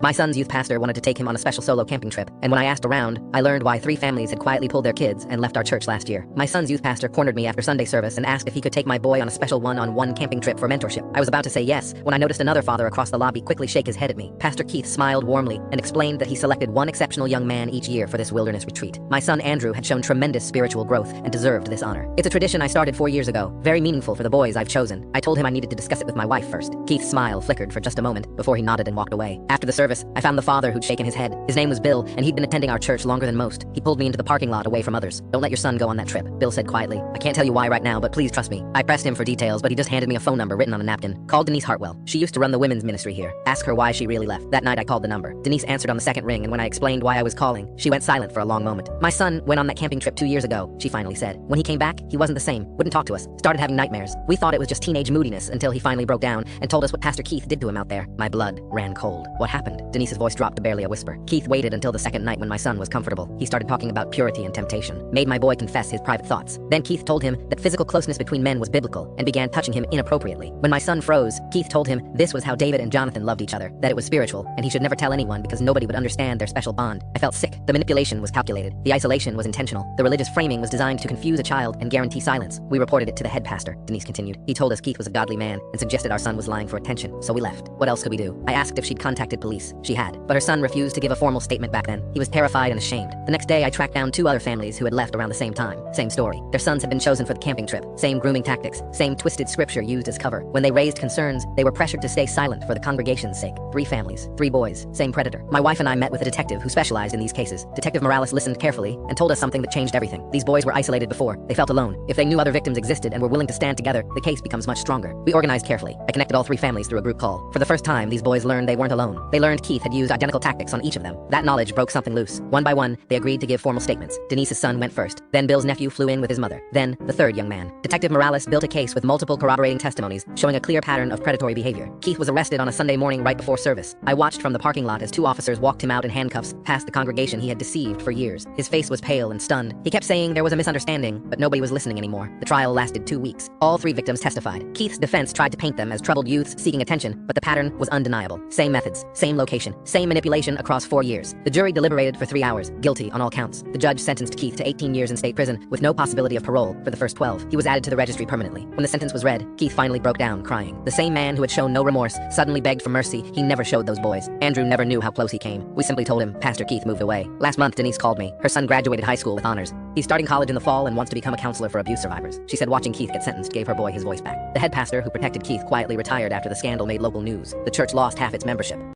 My son's youth pastor wanted to take him on a special solo camping trip, and when I asked around, I learned why 3 families had quietly pulled their kids and left our church last year. My son's youth pastor cornered me after Sunday service and asked if he could take my boy on a special one-on-one camping trip for mentorship. I was about to say yes when I noticed another father across the lobby quickly shake his head at me. Pastor Keith smiled warmly and explained that he selected one exceptional young man each year for this wilderness retreat. My son Andrew had shown tremendous spiritual growth and deserved this honor. It's a tradition I started 4 years ago, very meaningful for the boys I've chosen. I told him I needed to discuss it with my wife first. Keith's smile flickered for just a moment before he nodded and walked away. After the service, I found the father who'd shaken his head. His name was Bill, and he'd been attending our church longer than most. He pulled me into the parking lot away from others. "Don't let your son go on that trip," Bill said quietly. "I can't tell you why right now, but please trust me." I pressed him for details, but he just handed me a phone number written on a napkin. "Call Denise Hartwell. She used to run the women's ministry here. Ask her why she really left." That night I called the number. Denise answered on the second ring, and when I explained why I was calling, she went silent for a long moment. "My son went on that camping trip 2 years ago," she finally said. "When he came back, he wasn't the same. Wouldn't talk to us. Started having nightmares. We thought it was just teenage moodiness until he finally broke down and told us what Pastor Keith did to him out there." My blood ran cold. "What happened?" Denise's voice dropped to barely a whisper. "Keith waited until the second night when my son was comfortable. He started talking about purity and temptation. Made my boy confess his private thoughts. Then Keith told him that physical closeness between men was biblical and began touching him inappropriately. When my son froze, Keith told him this was how David and Jonathan loved each other, that it was spiritual, and he should never tell anyone because nobody would understand their special bond. I felt sick. The manipulation was calculated. The isolation was intentional. The religious framing was designed to confuse a child and guarantee silence. We reported it to the head pastor," Denise continued. "He told us Keith was a godly man and suggested our son was lying for attention, so we left. What else could we do?" I asked if she'd contacted police. She had, but her son refused to give a formal statement back then. He was terrified and ashamed. The next day I tracked down 2 other families who had left around the same time. Same story. Their sons had been chosen for the camping trip. Same grooming tactics. Same twisted scripture used as cover. When they raised concerns, they were pressured to stay silent for the congregation's sake. 3 families, 3 boys, same predator. My wife and I met with a detective who specialized in these cases. Detective Morales listened carefully and told us something that changed everything. These boys were isolated before. They felt alone. If they knew other victims existed and were willing to stand together, the case becomes much stronger. We organized carefully. I connected all 3 families through a group call. For the first time, these boys learned they weren't alone. They learned Keith had used identical tactics on each of them. That knowledge broke something loose. One by one, they agreed to give formal statements. Denise's son went first. Then Bill's nephew flew in with his mother. Then the 3rd young man. Detective Morales built a case with multiple corroborating testimonies showing a clear pattern of predatory behavior. Keith was arrested on a Sunday morning right before service. I watched from the parking lot as 2 officers walked him out in handcuffs past the congregation he had deceived for years. His face was pale and stunned. He kept saying there was a misunderstanding, but nobody was listening anymore. The trial lasted 2 weeks. All 3 victims testified. Keith's defense tried to paint them as troubled youths seeking attention, but the pattern was undeniable. Same methods, same location, same manipulation across 4 years. The jury deliberated for 3 hours, guilty on all counts. The judge sentenced Keith to 18 years in state prison with no possibility of parole for the first 12. He was added to the registry permanently. When the sentence was read, Keith finally broke down, crying. The same man who had shown no remorse suddenly begged for mercy he never showed those boys. Andrew never knew how close he came. We simply told him Pastor Keith moved away. Last month, Denise called me. Her son graduated high school with honors. He's starting college in the fall and wants to become a counselor for abuse survivors. She said watching Keith get sentenced gave her boy his voice back. The head pastor who protected Keith quietly retired after the scandal made local news. The church lost half its membership.